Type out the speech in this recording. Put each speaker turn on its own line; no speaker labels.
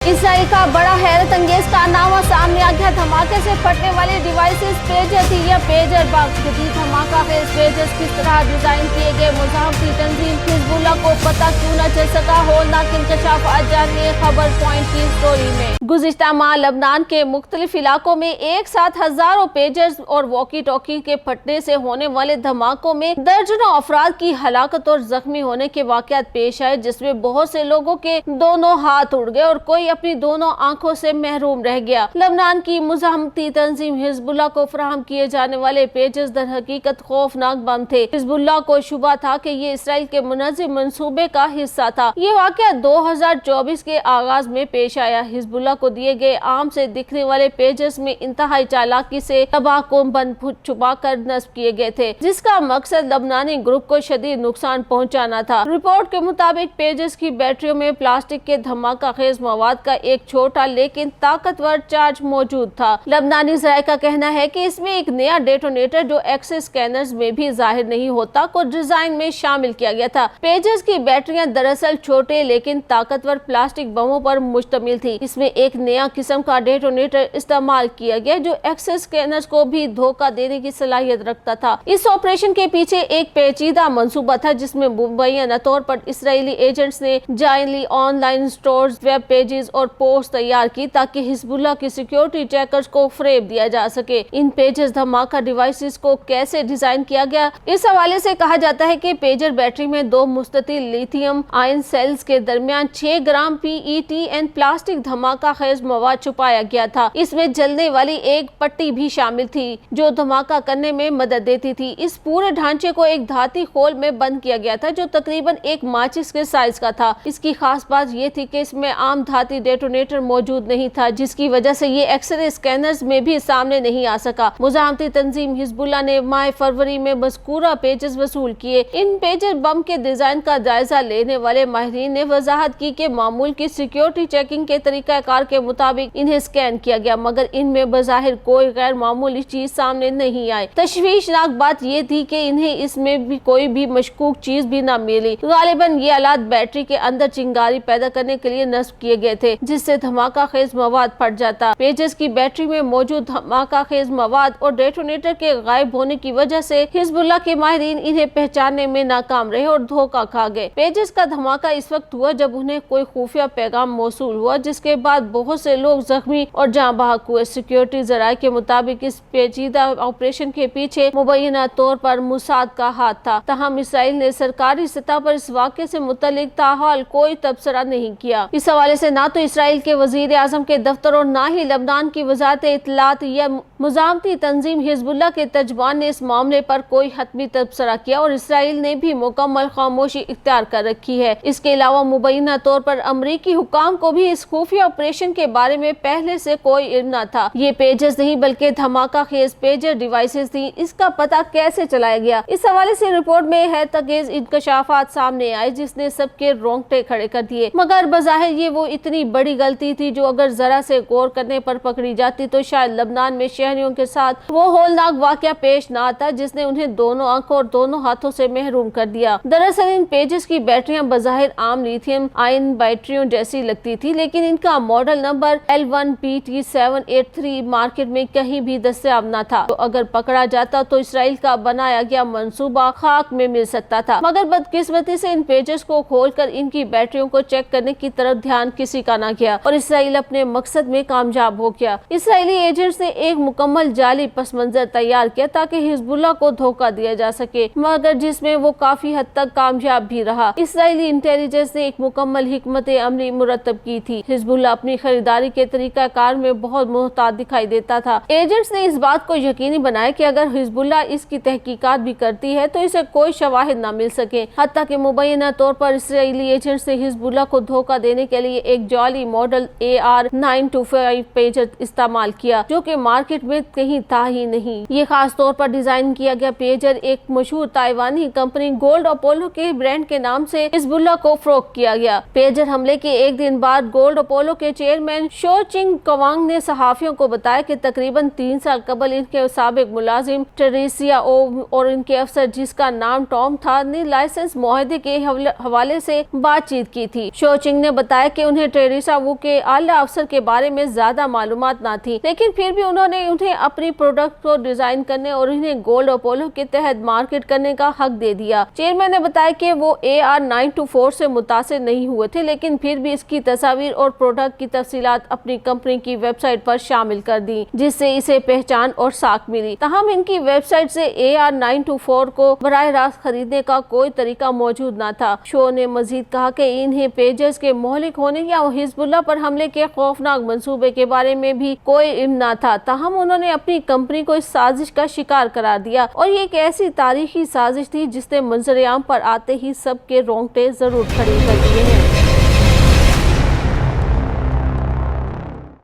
Israel का बड़ा हैरत अंगेज कारनामा सामने आ गया। धमाके से फटने वाले डिवाइसेस पेजर थी या पेजर बॉक्स थी। धमाका खेज पेजर्स किस तरह डिजाइन किए गए, मुजाहिदी तंजीम हिजबुल्लाह को पता क्यों न चल सका, होलनाक इंकशाफ आज जानिए खबर पॉइंट की स्टोरी में। गुज़िश्ता माह लबनान के मुख्तलिफ इलाकों में एक साथ हजारों पेजर्स और वॉकी टॉकी के फटने से होने वाले धमाकों में दर्जनों अफराद की हलाकत और जख्मी होने के वाकयात पेश आए, जिसमें बहुत से लोगों के दोनों हाथ उड़ गए और कोई अपनी दोनों आंखों से महरूम रह गया। लबनान की मुजाहिदी तंजीम हिजबुल्लाह को फराहम किए जाने वाले पेजर्स दर हकीकत खौफनाक बम थे। हिजबुल्लाह को शुबा था कि ये इसराइल के मुनज़्ज़म मंसूबे का हिस्सा था। ये वाकया 2024 के आगाज में पेश आया। हिजबुल्लाह को दिए गए आम से दिखने वाले पेजर्स में इंतहाई चालाकी से तबाहकुन बन छुपा कर नस्ब किए गए थे, जिसका मकसद लबनानी ग्रुप को शदीद नुकसान पहुँचाना था। रिपोर्ट के मुताबिक पेजर्स की बैटरियों में प्लास्टिक के धमाका खेज मवाद का एक छोटा लेकिन ताकतवर चार्ज मौजूद था। लबनानी ज़राए का कहना है कि इसमें एक नया डेटोनेटर जो एक्स स्कैनर्स में भी जाहिर नहीं होता को डिजाइन में शामिल किया गया था। पेजर्स की बैटरियां दरअसल छोटे लेकिन ताकतवर प्लास्टिक बमों पर मुश्तमिल थी। इसमें एक नया किस्म का डेटोनेटर इस्तेमाल किया गया जो एक्स स्कैनर्स को भी धोखा देने की सलाहियत रखता था। इस ऑपरेशन के पीछे एक पेचीदा मंसूबा था, जिसमें मुबैना तौर पर इसराइली एजेंट्स ने जायली ऑनलाइन स्टोर्स, वेब पेजेस और पोस्ट तैयार की ताकि हिजबुल्लाह की सिक्योरिटी चेकर्स को फरेब दिया जा सके। इन पेजर्स धमाका डिवाइसेस को कैसे डिजाइन किया गया, इस हवाले से कहा जाता है कि पेजर बैटरी में दो मुस्ततिल लिथियम आयन सेल्स के दरमियान 6 ग्राम PETN प्लास्टिक धमाका खेज मवाद छुपाया गया था। इसमें जलने वाली एक पट्टी भी शामिल थी जो धमाका करने में मदद देती थी। इस पूरे ढांचे को एक धाती खोल में बंद किया गया था जो तकरीबन एक माचिस के साइज का था। इसकी खास बात यह थी कि इसमें आम धाती डेटोनेटर मौजूद नहीं था, जिसकी वजह से ये एक्सरे स्कैनर्स में भी सामने नहीं आ सका। मुजाहिदी तंजीम हिजबुल्लाह ने माह फरवरी में मज़कूरा पेजर्स वसूल किए। इन पेजर बम के डिजाइन का जायजा लेने वाले माहिरीन ने वजाहत की कि मामूल की सिक्योरिटी चेकिंग के तरीकाकार के मुताबिक इन्हें स्कैन किया गया, मगर इनमें बज़ाहिर कोई गैर मामूली चीज सामने नहीं आई। तशवीशनाक बात यह थी कि इन्हें इसमें भी कोई भी मशकूक चीज भी न मिली। गालिबन ये आलात बैटरी के अंदर चिंगारी पैदा करने के लिए नस्ब किए गए थे, जिससे धमाका खेज मवाद फट जाता। पेजर्स की बैटरी में मौजूद धमाका खेज मवाद और डेटोनेटर के गायब होने की वजह से हिजबुल्लाह के माहिरीन इन्हें पहचानने में नाकाम रहे और धोखा खा गए। पेजर्स का धमाका इस वक्त हुआ जब उन्हें कोई खुफिया पैगाम मौसूल हुआ, जिसके बाद बहुत से लोग जख्मी और जाँ बहक हुए। सिक्योरिटी जराये के मुताबिक इस पेचीदा ऑपरेशन के पीछे मुबैना तौर पर मुसाद का हाथ था। तहम इसराइल ने सरकारी सतह पर इस वाक़े से मुतल्लिक ताहाल कोई तबसरा नहीं किया। इस हवाले से ना तो इसराइल के वजीर आजम के दफ्तर और ना ही लबनान की वजारत इत्तलात या मुजाहिदी तंजीम हिजबुल्लाह के तर्जुमान ने इस मामले पर कोई हतमी तबसरा किया और इसराइल ने भी मुकम्मल खामोशी इख्तियार कर रखी है। इसके अलावा मुबैना तौर पर अमरीकी हुकाम को भी इस खुफिया ऑपरेशन के बारे में पहले से कोई इल्म न था। ये पेजर्स नहीं बल्कि धमाका खेज पेजर डिवाइसेस थी। इसका पता कैसे चलाया गया, इस हवाले से रिपोर्ट में हैरत अंगेज इंकशाफात सामने आए, जिसने सबके रोंगटे खड़े कर दिए। मगर बज़ाहिर ये वो इतनी बड़ी गलती थी जो अगर जरा से गौर करने पर पकड़ी जाती तो शायद लबनान में शहरियों के साथ वो होलनाक वाकया पेश न आता जिसने उन्हें दोनों आंखों और दोनों हाथों से महरूम कर दिया। दरअसल इन पेजेस की बैटरियां बज़ाहिर आम लिथियम आयन बैटरियों जैसी लगती थी, लेकिन इनका मॉडल नंबर L1PT783 मार्केट में कहीं भी दस्तयाब न था। तो अगर पकड़ा जाता तो इसराइल का बनाया गया मंसूबा खाक में मिल सकता था। मगर बदकिस्मती से इन पेजेस को खोलकर इनकी बैटरियों को चेक करने की तरफ ध्यान किसी का न गया और इसराइल अपने मकसद में कामयाब हो गया। इसराइली एजेंट्स ने एक मुकम्मल जाली पस मंजर तैयार किया ताकि हिजबुल्लाह को धोखा दिया जा सके, मगर जिसमें वो काफी हद तक कामयाब भी रहा। इसराइली इंटेलिजेंस ने एक मुकम्मल हिकमत अमली मुरतब की थी। हिजबुल्लाह अपनी खरीदारी के तरीका कार में बहुत मोहतात दिखाई देता था। एजेंट्स ने इस बात को यकीनी बनाया कि अगर हिजबुल्लाह इसकी तहकीकात भी करती है तो इसे कोई शवाहिद न मिल सके। हत्ता कि मुबैना तौर पर इसराइली एजेंट्स ने हिजबुल्लाह को धोखा देने के लिए एक जाली मॉडल AR925 पेजर इस्तेमाल किया जो कि मार्केट में कहीं था ही नहीं। ये खास तौर पर डिजाइन किया गया पेजर एक मशहूर ताइवानी कंपनी गोल्ड अपोलो के ब्रांड के नाम से हिजबुल्लाह को फरोख्त किया गया। पेजर हमले के एक दिन बाद गोल्ड अपोलो के चेयरमैन शो चिंग कवांग ने सहाफियों को बताया कि तकरीबन 3 साल कबल इनके साबिक मुलाजिम टेरेसिया ओ और इनके अफसर जिसका नाम टॉम था ने लाइसेंस मुआहदे के हवाले से बातचीत की थी। शो चिंग ने बताया कि उन्हें टेरेसा वू के आला अफसर के बारे में ज्यादा मालूमात ना थी, लेकिन फिर भी उन्होंने उन्हें अपनी प्रोडक्ट को डिजाइन करने और उन्हें गोल्ड अपोलो के तहत मार्केट करने का हक दे दिया। चेयरमैन ने बताया कि वो AR-924 से मुतासिर नहीं हुए थे, लेकिन फिर भी इसकी तस्वीर और प्रोडक्ट की तफसीलात अपनी कंपनी की वेबसाइट पर शामिल कर दी, जिससे इसे पहचान और साख मिली। तहम इनकी वेबसाइट से AR-924 को बराह रास्त खरीदने का कोई तरीका मौजूद न था। शो ने मजीद कहा कि इन्हें पेजेस के मोहलिक होने या हिजबुल्लाह पर हमले के खौफनाक मंसूबे के बारे में भी कोई इल्म न था। तहम उन्होंने अपनी कंपनी को इस साजिश का शिकार करार दिया और ये एक ऐसी तारीखी साजिश थी जिसने मंजर आम पर आते ही सबके रोंगटे जरूर खड़े कर दिए हैं।